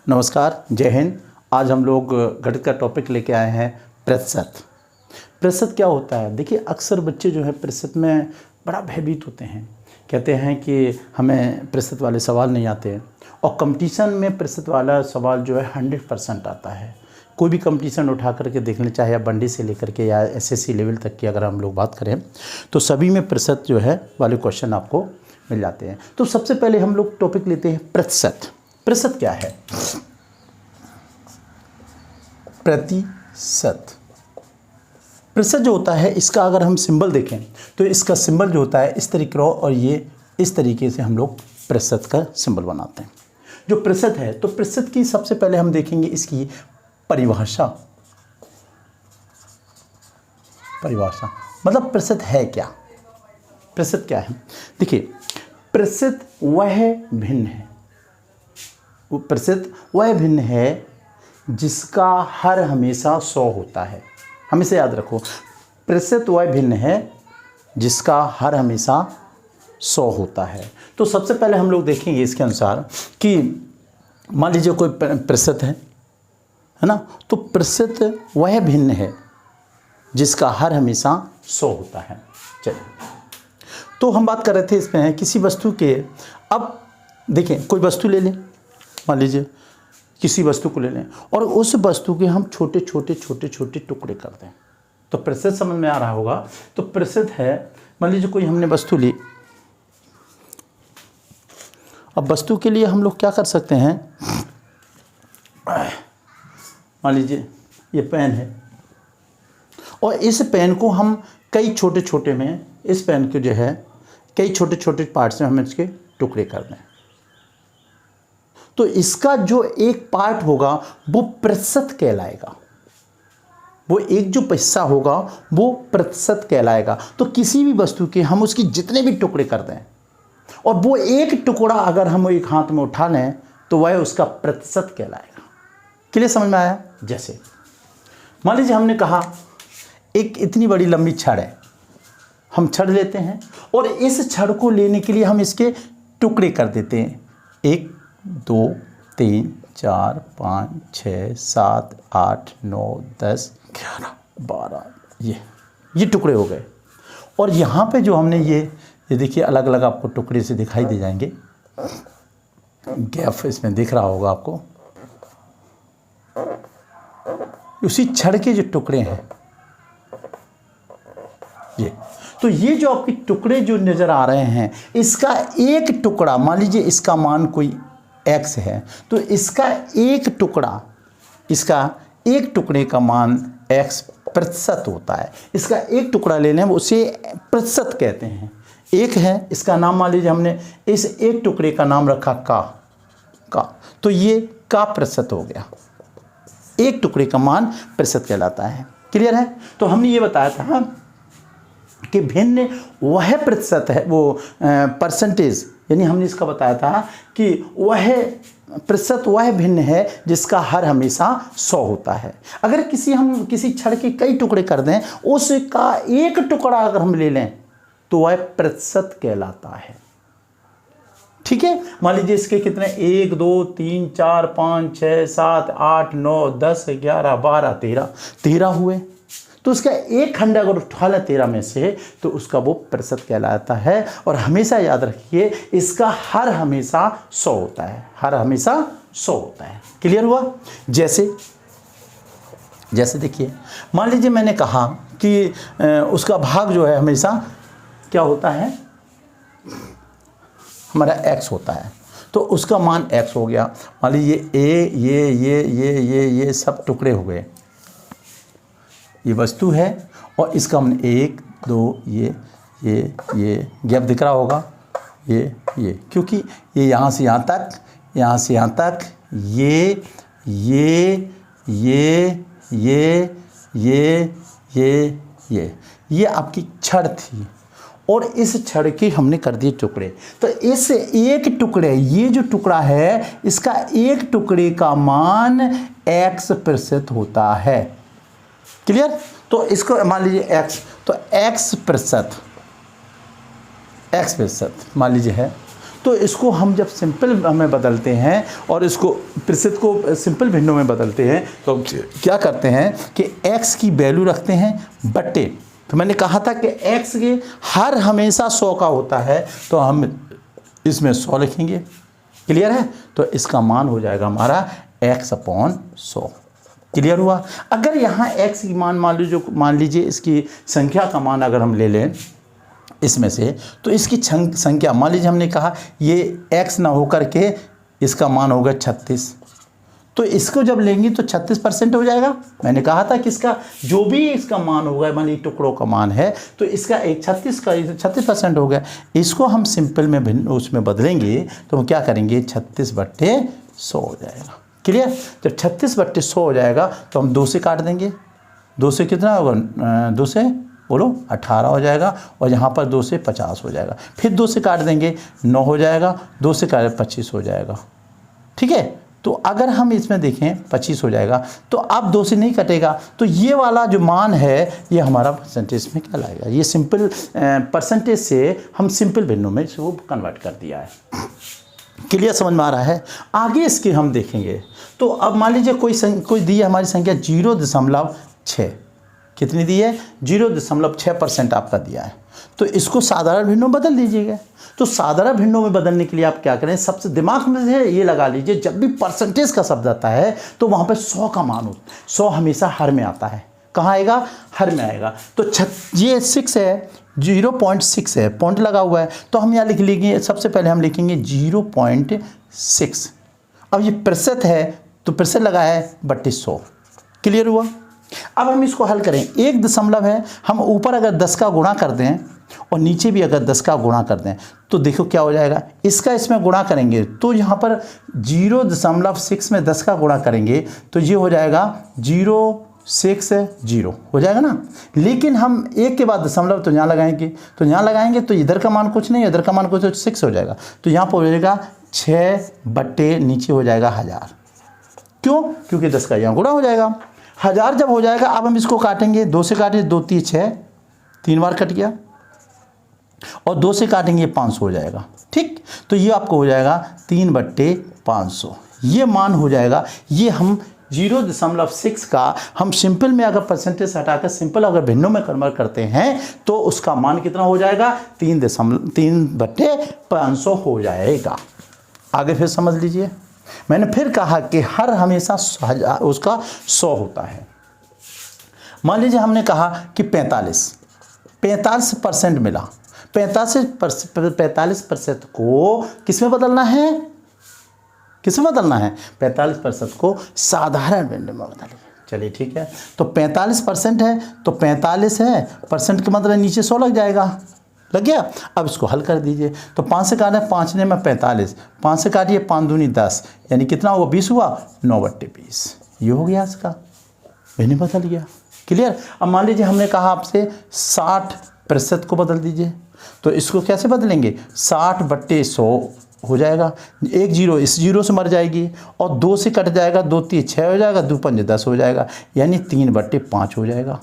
नमस्कार, जय हिंद। आज हम लोग गणित का टॉपिक लेके आए हैं प्रतिशत। प्रतिशत क्या होता है? देखिए, अक्सर बच्चे जो है प्रतिशत में बड़ा भयभीत होते हैं। कहते हैं कि हमें प्रतिशत वाले सवाल नहीं आते, और कंपटीशन में प्रतिशत वाला सवाल जो है 100% आता है। कोई भी कंपटीशन उठा करके देख लें, चाहे आप बंडी से लेकर के या एसएससी लेवल तक की अगर हम लोग बात करें तो सभी में प्रतिशत जो है वाले क्वेश्चन आपको मिल जाते हैं। तो सबसे पहले हम लोग टॉपिक लेते हैं प्रतिशत। प्रतिशत क्या है? प्रतिशत प्रतिशत जो होता है, इसका अगर हम सिंबल देखें तो इसका सिंबल जो होता है इस तरीके, और ये इस तरीके से हम लोग प्रतिशत का सिंबल बनाते हैं। जो प्रतिशत है, तो प्रतिशत की सबसे पहले हम देखेंगे इसकी परिभाषा। परिभाषा मतलब प्रतिशत है क्या? प्रतिशत क्या है? देखिए, प्रतिशत वह भिन्न है, प्रतिशत वह भिन्न है जिसका हर हमेशा 100 होता है। हमेशा याद रखो, प्रतिशत वह भिन्न है जिसका हर हमेशा 100 होता है। तो सबसे पहले हम लोग देखेंगे इसके अनुसार कि मान लीजिए कोई प्रतिशत है ना, तो प्रतिशत वह भिन्न है जिसका हर हमेशा 100 होता है। चलिए, तो हम बात कर रहे थे इसमें किसी वस्तु के। अब देखें, कोई वस्तु ले लें, मान लीजिए किसी वस्तु को ले लें और उस वस्तु के हम छोटे छोटे टुकड़े कर दें, तो प्रतिशत समझ में आ रहा होगा। तो प्रतिशत है, मान लीजिए कोई हमने वस्तु ली। अब वस्तु के लिए हम लोग क्या कर सकते हैं? मान लीजिए ये पेन है, और इस पेन को हम कई छोटे में, इस पेन के जो है कई छोटे पार्ट्स में हम इसके टुकड़े कर दें, तो इसका जो एक पार्ट होगा वो प्रतिशत कहलाएगा। वो एक जो हिस्सा होगा वो प्रतिशत कहलाएगा। तो किसी भी वस्तु के हम उसकी जितने भी टुकड़े कर दें, और वो एक टुकड़ा अगर हम एक हाथ में उठा लें तो वह उसका प्रतिशत कहलाएगा। क्लियर समझ में आया? जैसे मान लीजिए हमने कहा एक इतनी बड़ी लंबी छड़ है, हम छड़ लेते हैं और इस छड़ को लेने के लिए हम इसके टुकड़े कर देते हैं। 1 2 3 4 5 6 7 8 9 10 11 12, ये टुकड़े हो गए। और यहाँ पे जो हमने ये देखिए अलग अलग आपको टुकड़े से दिखाई दे जाएंगे, गैप इसमें दिख रहा होगा आपको। उसी छड़ के जो टुकड़े हैं ये, तो ये जो आपके टुकड़े जो नज़र आ रहे हैं, इसका एक टुकड़ा, मान लीजिए इसका मान कोई x है, तो इसका एक टुकड़े का मान x प्रतिशत होता है। इसका एक टुकड़ा ले लें, उसे प्रतिशत कहते हैं। एक है, इसका नाम मान लीजिए हमने इस एक टुकड़े का नाम रखा का, तो ये का प्रतिशत हो गया। एक टुकड़े का मान प्रतिशत कहलाता है। क्लियर है? तो हमने ये बताया था कि भिन्न वह प्रतिशत है, वो परसेंटेज, यानी हमने इसका बताया था कि वह प्रतिशत वह भिन्न है जिसका हर हमेशा 100 होता है। अगर हम किसी छड़ के कई टुकड़े कर दें, उसका एक टुकड़ा अगर हम ले लें तो वह प्रतिशत कहलाता है। ठीक है? मान लीजिए इसके कितने 1 2 3 4 5 6 7 8 9 10 11 12 13 हुए, तो उसका एक खंड अगर उठा लें 13 में से, तो उसका वो प्रतिशत कहलाता है। और हमेशा याद रखिए, इसका हर हमेशा 100 होता है, हर हमेशा 100 होता है। क्लियर हुआ? जैसे देखिए, मान लीजिए मैंने कहा कि उसका भाग जो है हमेशा क्या होता है, हमारा x होता है, तो उसका मान x हो गया। मान लीजिए ये सब टुकड़े हो गए, ये वस्तु है, और इसका हमने 1 2 ये गैप दिख रहा होगा, ये क्योंकि ये यहाँ से यहाँ तक, ये आपकी छड़ थी, और इस छड़ के हमने कर दिए टुकड़े। तो इस एक टुकड़े, ये जो टुकड़ा है, इसका एक टुकड़े का मान x प्रतिशत होता है। क्लियर? तो इसको मान लीजिए x, तो x प्रतिशत मान लीजिए है, तो इसको हम जब सिंपल में बदलते हैं और इसको प्रतिशत को सिंपल भिन्नों में बदलते हैं तो क्या करते हैं कि x की वैल्यू रखते हैं बट्टे, तो मैंने कहा था कि x के हर हमेशा 100 का होता है तो हम इसमें 100 लिखेंगे। क्लियर है? तो इसका मान हो जाएगा हमारा x/100। क्लियर हुआ? अगर यहाँ x की मान लीजिए इसकी संख्या का मान अगर हम ले लें इसमें से, तो इसकी संख्या मान लीजिए हमने कहा ये x ना होकर के इसका मान होगा 36, तो इसको जब लेंगे तो 36% हो जाएगा। मैंने कहा था कि इसका जो भी इसका मान होगा, मान लीजिए टुकड़ों का मान है तो इसका एक 36% हो गया। इसको हम सिंपल में भिन्न उसमें बदलेंगे तो हम क्या करेंगे 36/100 हो जाएगा। क्लियर? जब 36/100 हो जाएगा तो हम 2 से काट देंगे। 2 से कितना होगा? 2 से बोलो 18 हो जाएगा और यहाँ पर 2 से 50 हो जाएगा। फिर 2 से काट देंगे 9 हो जाएगा, 2 से काट 25 हो जाएगा। ठीक है? तो अगर हम इसमें देखें 25 हो जाएगा, तो अब 2 से नहीं कटेगा, तो ये वाला जो मान है ये हमारा परसेंटेज में क्या लाएगा। ये सिंपल परसेंटेज से हम सिंपल भिन्नों में इसको कन्वर्ट कर दिया है। क्लियर समझ में आ रहा है? आगे इसके हम देखेंगे। तो अब मान लीजिए कोई दी है हमारी संख्या 0.6, कितनी दी है? 0.6% आपका दिया है, तो इसको साधारण भिन्नों में बदल दीजिएगा। तो साधारण भिन्नों में बदलने के लिए आप क्या करें, सबसे दिमाग में से ये लगा लीजिए, जब भी परसेंटेज का शब्द आता है तो वहाँ पे 100 का मान होता है। 100 हमेशा हर में आता है। कहाँ आएगा? हर में आएगा। तो ये 6 है, 0.6 है, पॉइंट लगा हुआ है, तो हम यहाँ लिख लेंगे, सबसे पहले हम लिखेंगे 0.6। अब ये प्रतिशत है तो प्रतिशत लगा है 3200। क्लियर हुआ? अब हम इसको हल करें। 1 दशमलव है, हम ऊपर अगर 10 का गुणा कर दें और नीचे भी अगर 10 का गुणा कर दें तो देखो क्या हो जाएगा। इसका इसमें गुणा करेंगे तो यहाँ पर 0.6 में 10 का गुणा करेंगे तो ये हो जाएगा 060 हो जाएगा ना। लेकिन हम 1 के बाद दशमलव तो यहाँ लगाएंगे, तो यहाँ लगाएंगे तो इधर का मान कुछ नहीं, इधर का मान कुछ, तो 6 हो जाएगा। तो यहाँ पर हो जाएगा 6 बट्टे नीचे हो जाएगा 1000। क्यों? क्योंकि 10 का यहाँ गुणा हो जाएगा। 1000 जब हो जाएगा, अब हम इसको काटेंगे। 2 से काटेंगे 2 3 6, 3 बार कट गया, और 2 से काटेंगे 500 हो जाएगा। ठीक? तो ये आपको हो जाएगा 3/500। ये मान हो जाएगा। ये हम 0.6 का हम सिंपल में अगर परसेंटेज हटाकर सिंपल अगर भिन्नों में कन्वर्ट करते हैं तो उसका मान कितना हो जाएगा? 3/500 हो जाएगा। आगे फिर समझ लीजिए। मैंने फिर कहा कि हर हमेशा उसका 100 होता है। मान लीजिए हमने कहा कि 45% मिला। 45% को किस में बदलना है? किस में बदलना है? 45% को साधारण भिन्न में बदलिए। चलिए ठीक है। तो 45% है तो 45 है, परसेंट का मतलब नीचे 100 लग जाएगा। लग गया? अब इसको हल कर दीजिए। तो 5 से काटें, 5 ने में 45, 5 से काटिए 5 दूनी 10, यानी कितना हुआ? 20 हुआ। 9/20 ये हो गया इसका भिन्न बदल गया। क्लियर? अब मान लीजिए हमने कहा आपसे 60% को बदल दीजिए, तो इसको कैसे बदलेंगे? 60/100 हो जाएगा। 1 0 इस 0 से मर जाएगी और 2 से कट जाएगा, 2 3 6 हो जाएगा, 2 5 10 हो जाएगा, यानी 3/5 हो जाएगा।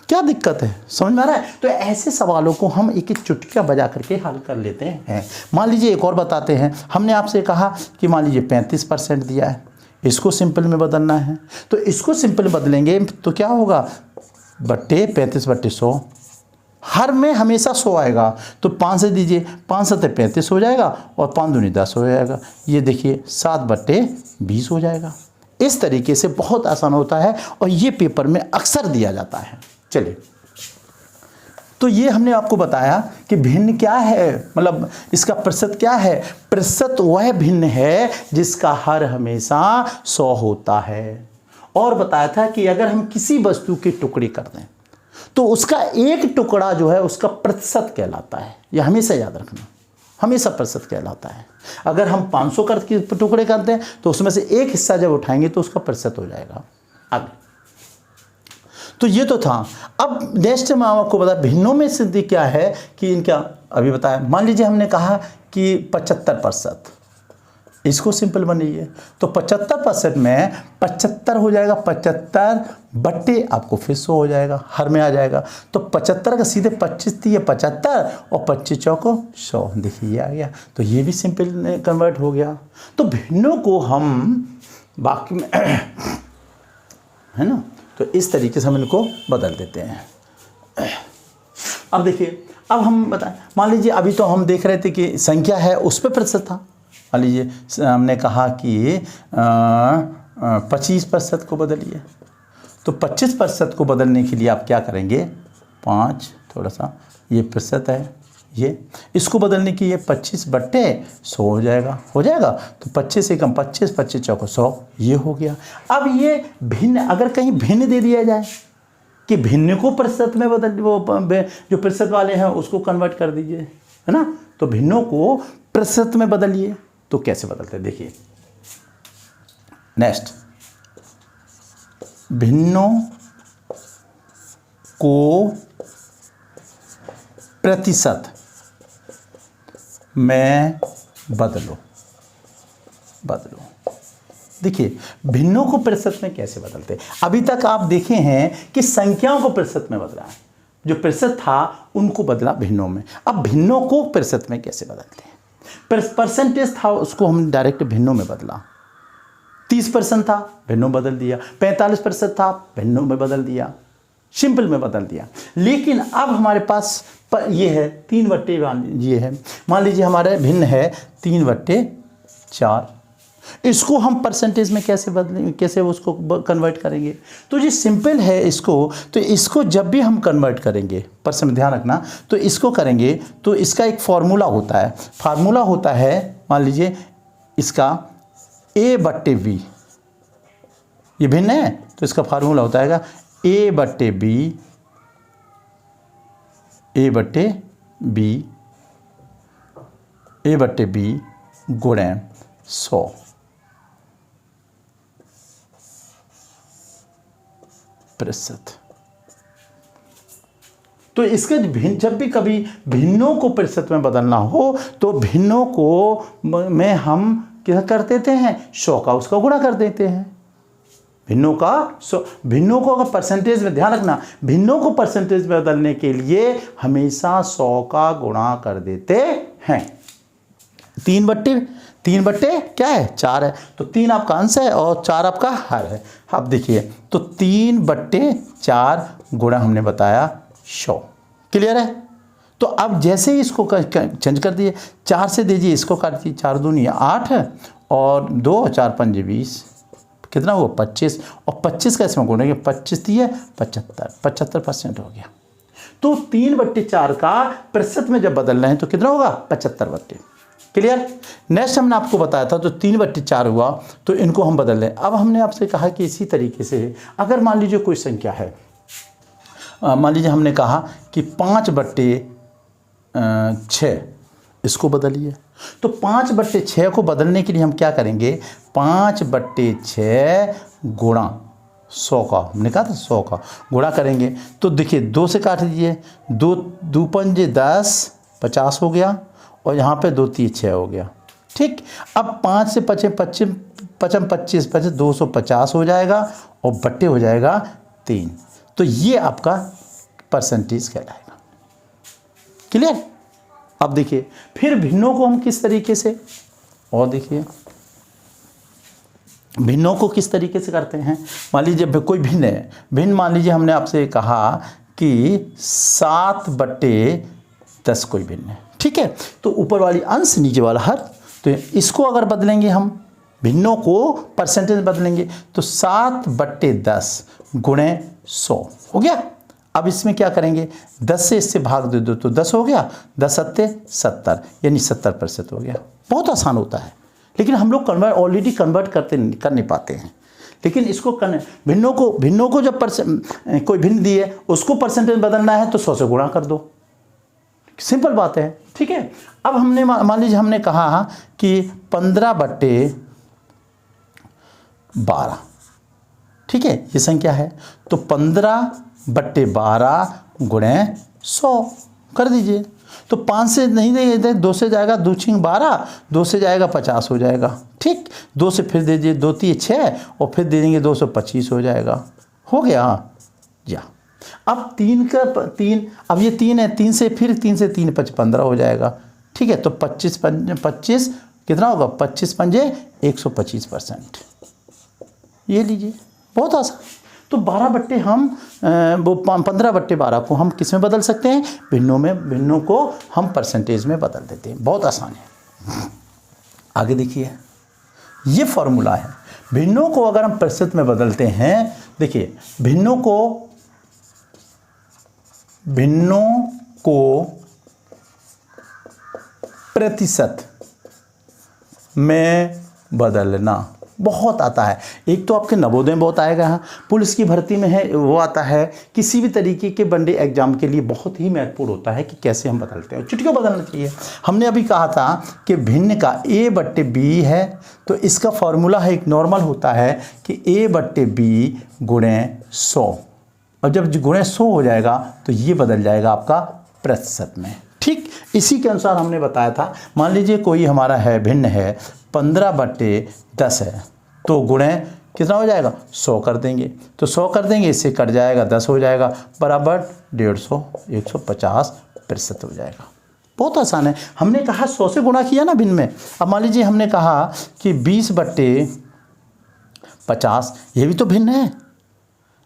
क्या दिक्कत है? समझ में आ रहा है? तो ऐसे सवालों को हम एक एक चुटकियाँ बजा करके हल कर लेते हैं। मान लीजिए एक और बताते हैं। हमने आपसे कहा कि मान लीजिए 35% दिया है, इसको सिंपल में बदलना है, तो इसको सिंपल बदलेंगे तो क्या होगा? 35/100। हर में हमेशा 100 आएगा, तो 5 से दीजिए, 5 7 35 हो जाएगा और 5 दूनी 10 हो जाएगा। ये देखिए 7/20 हो जाएगा। इस तरीके से बहुत आसान होता है और ये पेपर में अक्सर दिया जाता है। चलिए, तो ये हमने आपको बताया कि भिन्न क्या है, मतलब इसका प्रतिशत क्या है। प्रतिशत वह भिन्न है जिसका हर हमेशा 100 होता है। और बताया था कि अगर हम किसी वस्तु के टुकड़े कर दें तो उसका एक टुकड़ा जो है उसका प्रतिशत कहलाता है। यह हमेशा याद रखना, हमेशा प्रतिशत कहलाता है। अगर हम 500 के टुकड़े करते हैं तो उसमें से एक हिस्सा जब उठाएंगे तो उसका प्रतिशत हो जाएगा। आगे तो ये तो था। अब नेक्स्ट में आपको बता भिन्नों में सिद्धि क्या है कि इनका अभी बताया। मान लीजिए हमने कहा कि 75%, इसको सिंपल बनाइए तो 75% में 75 हो जाएगा, 75 बट्टे आपको फिर 100 हो जाएगा, हर में आ जाएगा। तो 75 का सीधे 25 थी 75 और 25 चौको 100, देखिए ये आ गया। तो ये भी सिंपल कन्वर्ट हो गया। तो भिन्नों को हम बाकी में है ना, तो इस तरीके से हम इनको बदल देते हैं। अब देखिए, अब हम बताएं, मान लीजिए अभी तो हम देख रहे थे कि संख्या है उस पर प्रतिशत था। मान लीजिए हमने कहा कि 25% को बदलिए, तो 25% को बदलने के लिए आप क्या करेंगे, 5 थोड़ा सा ये प्रतिशत है, ये इसको बदलने की ये 25 बट्टे 100 हो जाएगा, तो 25 से कम 25, 25 चौको 100, ये हो गया। अब ये भिन्न, अगर कहीं भिन्न दे दिया जाए कि भिन्न को प्रतिशत में बदल, वो जो प्रतिशत वाले हैं उसको कन्वर्ट कर दीजिए, है ना, तो भिन्नों को प्रतिशत में बदलिए। तो कैसे बदलते हैं, देखिए नेक्स्ट, भिन्नों को प्रतिशत में बदलो। देखिए भिन्नों को प्रतिशत में कैसे बदलते हैं। अभी तक आप देखे हैं कि संख्याओं को प्रतिशत में बदला है, जो प्रतिशत था उनको बदला भिन्नों में। अब भिन्नों को प्रतिशत में कैसे बदलते हैं, परसेंटेज था उसको हम डायरेक्ट भिन्नों में बदला, 30% था भिन्नों बदल दिया, 45% था भिन्नों में बदल दिया, सिंपल में बदल दिया। लेकिन अब हमारे पास ये है 3/, ये है मान लीजिए हमारे भिन्न है 3/4, इसको हम परसेंटेज में कैसे बदलेंगे, कैसे उसको कन्वर्ट करेंगे। तो ये सिंपल है इसको, तो इसको जब भी हम कन्वर्ट करेंगे, परसेंट ध्यान रखना, तो इसको करेंगे तो इसका एक फार्मूला होता है, मान लीजिए इसका A/B, ये भिन्न है तो इसका फार्मूला होता है A/B गुणे 100 प्रतिशत। तो इसके जब भी कभी भिन्नों को प्रतिशत में बदलना हो तो भिन्नों को में हम क्या कर देते हैं, 100 का उसका गुणा कर देते हैं। भिन्नों को अगर परसेंटेज में, ध्यान रखना, भिन्नों को परसेंटेज में बदलने के लिए हमेशा 100 का गुणा कर देते हैं। 3/, क्या है, 4 है, तो 3 आपका अंश है और 4 आपका हर है। अब देखिए तो 3/4 गुणा हमने बताया 100, क्लियर है। तो अब जैसे ही इसको चेंज कर दिए, 4 से दीजिए, इसको काट दीजिए, 4 दूनी 8 और 2 4 5 20, कितना हुआ 25, और 25 का इसमें गुणेंगे, 25 दिए 75% हो गया। तो 3/4 का प्रतिशत में जब बदल रहे हैं तो कितना होगा, 75/, क्लियर। नेक्स्ट हमने आपको बताया था तो 3/4 हुआ, तो इनको हम बदल लें। अब हमने आपसे कहा कि इसी तरीके से अगर मान लीजिए कोई संख्या है, मान लीजिए हमने कहा कि 5/6, इसको बदलिए। तो 5/6 को बदलने के लिए हम क्या करेंगे, 5/6 गुणा 100 का, हमने कहा था 100 का गुणा करेंगे। तो देखिए 2 से काट दीजिए, 2 पंजे 10, 50 हो गया, और यहाँ पे 2 3 6 हो गया, ठीक। अब 5 से 25 250 हो जाएगा और बट्टे हो जाएगा 3, तो ये आपका परसेंटेज कहलाएगा, क्लियर। अब देखिए फिर भिन्नों को हम किस तरीके से, और देखिए भिन्नों को किस तरीके से करते हैं। मान लीजिए कोई भिन्न है, भिन्न मान लीजिए हमने आपसे कहा कि 7/10 कोई भिन्न है, ठीक है। तो ऊपर वाली अंश नीचे वाला हर, तो इसको अगर बदलेंगे हम, भिन्नों को परसेंटेज बदलेंगे तो 7/10 गुणे 100 हो गया। अब इसमें क्या करेंगे, 10 से इससे भाग दे दो तो 10 हो गया, 10 सत्ते 70, यानी 70% हो गया। बहुत आसान होता है, लेकिन हम लोग ऑलरेडी कन्वर्ट कर नहीं पाते हैं। लेकिन इसको करने, भिन्नों को जब कोई भिन्न दिए उसको परसेंटेज बदलना है तो 100 से गुणा कर दो, सिंपल बात है, ठीक है। अब हमने मान लीजिए हमने कहा कि 15/12, ठीक है, ये संख्या है, तो 15/12 गुणे 100 कर दीजिए। तो 5 से नहीं देंगे, 2 से जाएगा 2 छिंग 12, 2 से जाएगा 50 हो जाएगा। ठीक, 2 से फिर दे दीजिए, 2 3 6 और फिर दे देंगे 225 हो जाएगा। हो गया या अब 3 का 3, अब ये 3 है, 3 से 3 5 15 हो जाएगा। ठीक है, तो 25 कितना होगा, 25 पंजे 125%। ये लीजिए, बहुत आसान। तो 12 बट्टे हम वो 15 बट्टे 12 को हम किस में बदल सकते हैं, भिन्नों में, भिन्नों को हम परसेंटेज में बदल देते हैं। बहुत आसान है। आगे देखिए, ये फॉर्मूला है। भिन्नों को अगर हम प्रतिशत में बदलते हैं, देखिए भिन्नों को प्रतिशत में बदलना बहुत आता है। एक तो आपके नवोदय में बहुत आएगा, पुलिस की भर्ती में है वो आता है, किसी भी तरीके के वनडे एग्जाम के लिए बहुत ही महत्वपूर्ण होता है कि कैसे हम बदलते हैं। चुटकियों बदलना चाहिए। हमने अभी कहा था कि भिन्न का A/B है, तो इसका फॉर्मूला है, एक नॉर्मल होता है कि A/B गुणे 100, और जब गुणे 100 हो जाएगा तो ये बदल जाएगा आपका प्रतिशत में। ठीक, इसी के अनुसार हमने बताया था। मान लीजिए कोई हमारा है भिन्न है 15/10 है, तो गुणे कितना हो जाएगा, 100 कर देंगे। तो 100 कर देंगे, इससे कट जाएगा 10 हो जाएगा, बराबर 150, 150% हो जाएगा। बहुत आसान है। हमने कहा 100 से गुणा किया ना भिन्न में। अब मान लीजिए हमने कहा कि 20/50, ये भी तो भिन्न है,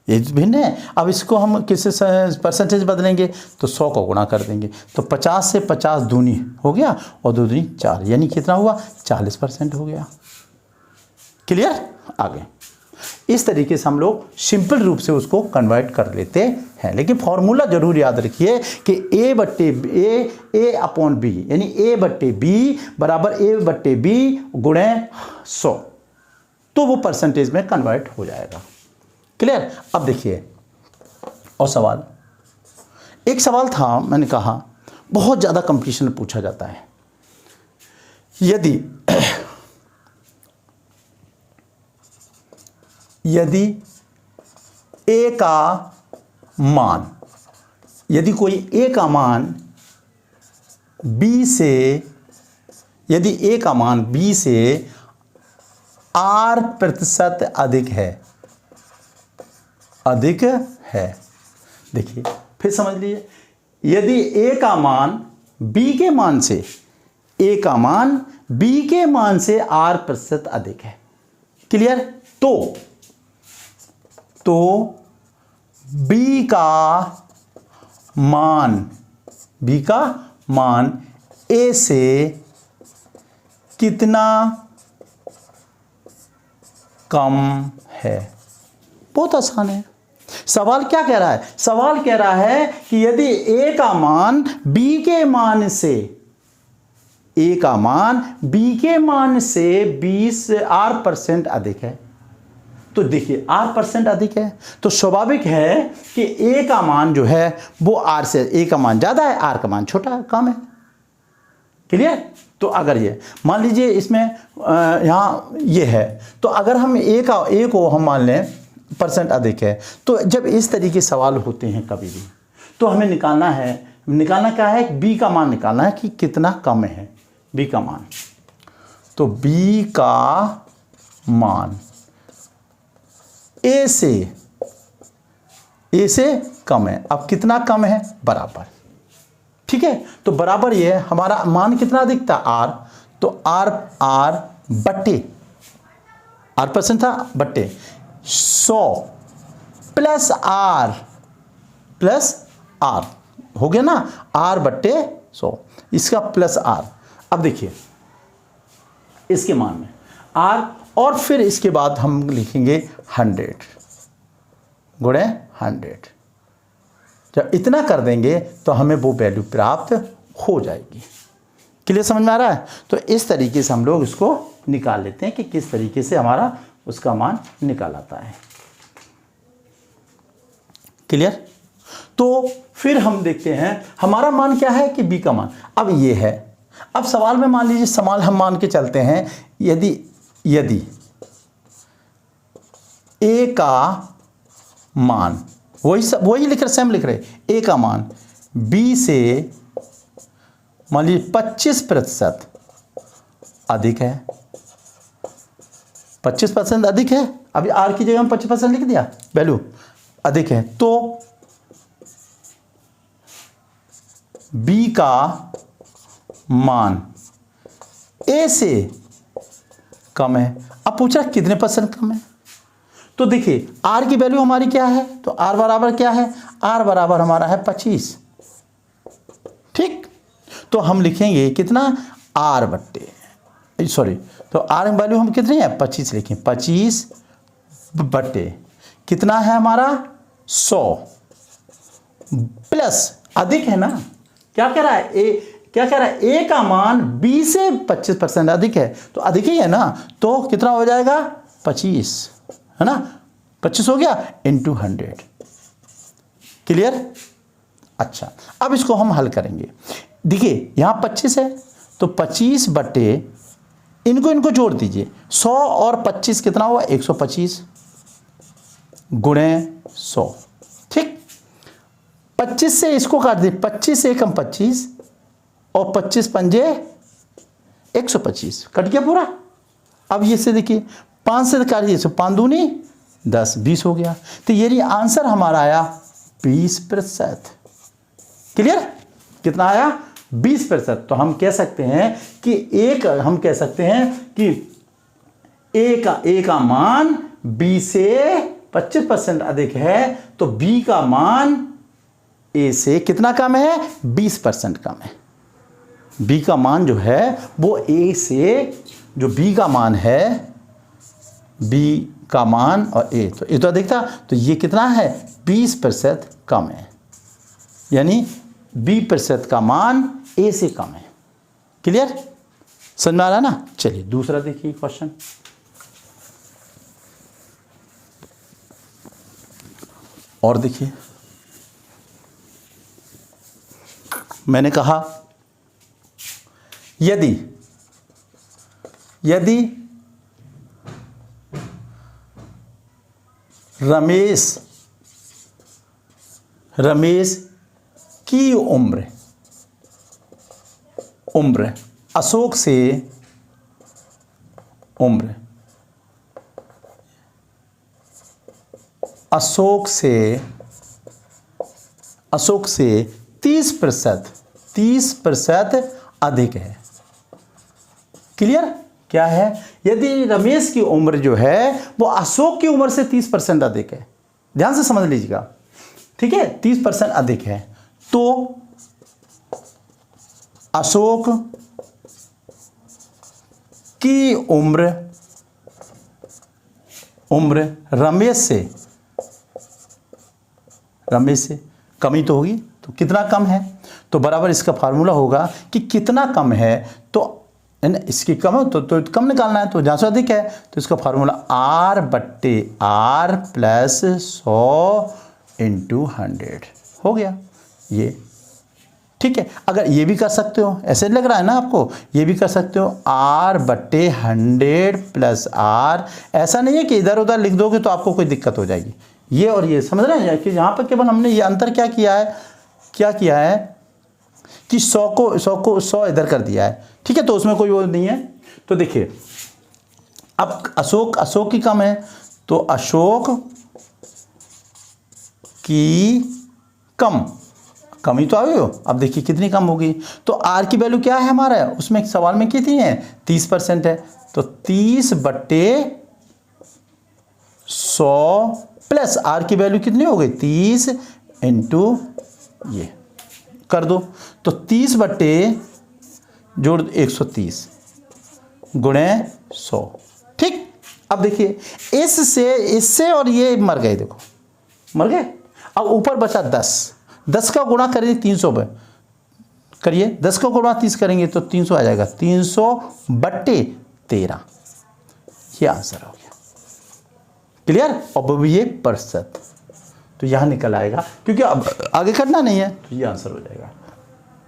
ये भिन्न है। अब इसको हम किस परसेंटेज बदलेंगे, तो 100 को गुणा कर देंगे, तो 50 से 50 दूनी हो गया और 2 दूनी 4, यानी कितना हुआ, 40% हो गया। क्लियर। आगे इस तरीके से हम लोग सिंपल रूप से उसको कन्वर्ट कर लेते हैं, लेकिन फॉर्मूला जरूर याद रखिए कि A/B यानी A/B बराबर A/B गुणे 100, तो वो परसेंटेज में कन्वर्ट हो जाएगा। क्लियर। अब देखिए और सवाल, एक सवाल था, मैंने कहा बहुत ज़्यादा कंपटीशन में पूछा जाता है। यदि A का मान, यदि कोई A का मान B से, यदि A का मान B से R% अधिक है, देखिए फिर समझ लीजिए, यदि A का मान B के मान से, A का मान B के मान से R% अधिक है। क्लियर। तो B का मान A से कितना कम है। बहुत आसान है। सवाल क्या कह रहा है, सवाल कह रहा है कि यदि A का मान B के मान से, A का मान B के मान से 20% अधिक है, तो देखिए R% अधिक है, तो स्वाभाविक है कि A का मान जो है वो R से, A का मान ज़्यादा है, R का मान छोटा है, कम है। क्लियर। तो अगर ये मान लीजिए इसमें यहाँ ये है, तो अगर हम A को हम मान लें % अधिक है, तो जब इस तरीके सवाल होते हैं कभी भी, तो हमें निकालना क्या है, B का मान निकालना है कि कितना कम है B का मान। तो B का मान A से कम है। अब कितना कम है, बराबर। ठीक है, तो बराबर ये हमारा मान कितना अधिक था, R, तो R बट्टे R% था, बट्टे 100 प्लस R हो गया ना, R/100, इसका प्लस R। अब देखिए इसके मान में R, और फिर इसके बाद हम लिखेंगे 100 गुणे 100। जब इतना कर देंगे तो हमें वो वैल्यू प्राप्त हो जाएगी। क्लियर, समझ में आ रहा है। तो इस तरीके से हम लोग इसको निकाल लेते हैं कि किस तरीके से हमारा उसका मान निकाल आता है। क्लियर। तो फिर हम देखते हैं हमारा मान क्या है कि B का मान, अब ये है। अब सवाल में मान लीजिए, सवाल हम मान के चलते हैं, यदि A का मान, वही लिख रहे, सेम लिख रहे, A का मान B से मान लीजिए 25% अधिक है, 25% अधिक है, अभी आर की जगह हम 25% लिख दिया, वैल्यू अधिक है, तो बी का मान ए से कम है। अब पूछा कितने % कम है, तो देखिए आर की वैल्यू हमारी क्या है, तो आर बराबर क्या है, आर बराबर हमारा है 25, ठीक। तो हम लिखेंगे कितना, आर बट्टे, सॉरी, तो आर की वैल्यू हम कितनी है 25 लिखें, 25 बट्टे कितना है हमारा 100 प्लस अधिक है ना, क्या कह रहा है ए, क्या कह रहा है ए का मान बी से 25% अधिक है, तो अधिक ही है ना, तो कितना हो जाएगा 25, है ना, 25 हो गया इंटू 100। क्लियर। अच्छा, अब इसको हम हल करेंगे। देखिए यहाँ 25 है, तो 25 बटे इनको जोड़ दीजिए, 100 और 25 कितना हुआ 125 गुणे 100, ठीक। 25 से इसको काट दीजिए, 25 से एकम 25 और 25 पंजे 125, कट गया पूरा। अब ये से देखिए 5 से काटिए, 5 दूनी 10, 20 हो गया। तो ये आंसर हमारा आया 20%। क्लियर, कितना आया 20%। तो हम कह सकते हैं कि हम कह सकते हैं कि ए का मान बी से 25% अधिक है, तो बी का मान ए से कितना कम है 20% कम है। बी का मान जो है वो ए से, जो बी का मान है, बी का मान और ए, तो ये तो अधिक था, तो ये कितना है 20% कम है, यानी 20% का मान ए से कम है। क्लियर, समझ में आ रहा ना। चलिए दूसरा देखिए क्वेश्चन। और देखिए, मैंने कहा यदि रमेश की उम्र अशोक से 30% अधिक है। क्लियर, क्या है, यदि रमेश की उम्र जो है वो अशोक की उम्र से 30% अधिक है, ध्यान से समझ लीजिएगा, ठीक है, 30% अधिक है, तो अशोक की उम्र रमेश से कमी तो होगी, तो कितना कम है, तो बराबर इसका फार्मूला होगा कि कितना कम है, तो इसकी कम है तो कम निकालना है, तो जहाँ से अधिक है तो इसका फार्मूला R बट्टे R प्लस 100 इंटू 100 हो गया ये, ठीक है। अगर ये भी कर सकते हो, ऐसे लग रहा है ना आपको, ये भी कर सकते हो R बट्टे 100 प्लस R, ऐसा नहीं है कि इधर उधर लिख दोगे तो आपको कोई दिक्कत हो जाएगी। ये और ये समझ रहे हैं कि यहाँ पर केवल हमने ये अंतर क्या किया है कि 100 इधर कर दिया है, ठीक है, तो उसमें कोई वो नहीं है। तो देखिए अब अशोक की कम है, तो अशोक की कमी तो आई हो, अब देखिए कितनी कम होगी, तो आर की वैल्यू क्या है हमारा, उसमें सवाल में कितनी है 30% है, तो 30 बट्टे 100 प्लस आर की वैल्यू कितनी हो गई 30 इंटू ये कर दो, तो 30 बट्टे जोड़ 130 गुणे 100, ठीक। अब देखिए इससे और ये मर गए, देखो मर गए। अब ऊपर बचा 10 का गुणा करेंगे 300 पे करिए, 10 का गुणा 30 करेंगे तो 300 आ जाएगा, 300 बट्टे 13, ये आंसर हो गया। क्लियर, अब ये प्रतिशत तो यहाँ निकल आएगा, क्योंकि अब आगे करना नहीं है, तो ये आंसर हो जाएगा।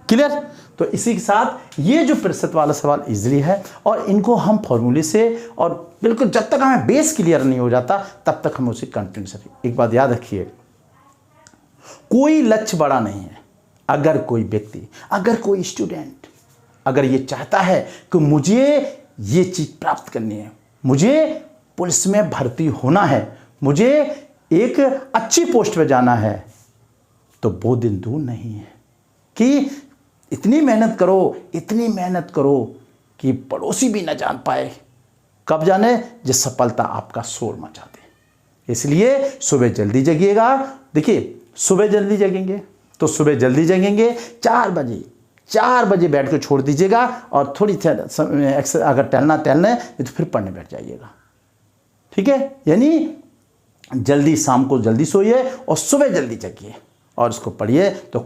क्लियर, तो इसी के साथ ये जो प्रतिशत वाला सवाल इजीली है, और इनको हम फॉर्मूले से, और बिल्कुल जब तक हमें बेस क्लियर नहीं हो जाता तब तक हम उसे कंटिन्यू करें। एक बात याद रखिए, कोई लक्ष्य बड़ा नहीं है, अगर कोई व्यक्ति, अगर कोई स्टूडेंट अगर ये चाहता है कि मुझे ये चीज़ प्राप्त करनी है, मुझे पुलिस में भर्ती होना है, मुझे एक अच्छी पोस्ट पे जाना है, तो वो दिन दूर नहीं है कि इतनी मेहनत करो, इतनी मेहनत करो कि पड़ोसी भी न जान पाए। कब जाने? जब सफलता आपका शोर मचा दे। इसलिए सुबह जल्दी जगिएगा। देखिए, सुबह जल्दी जगेंगे तो सुबह जल्दी जगेंगे 4 बजे बैठ के छोड़ दीजिएगा और थोड़ी अगर टहलना तो फिर पढ़ने बैठ जाइएगा। ठीक है, यानी जल्दी शाम को जल्दी सोइए और सुबह जल्दी जगिए और इसको पढ़िए तो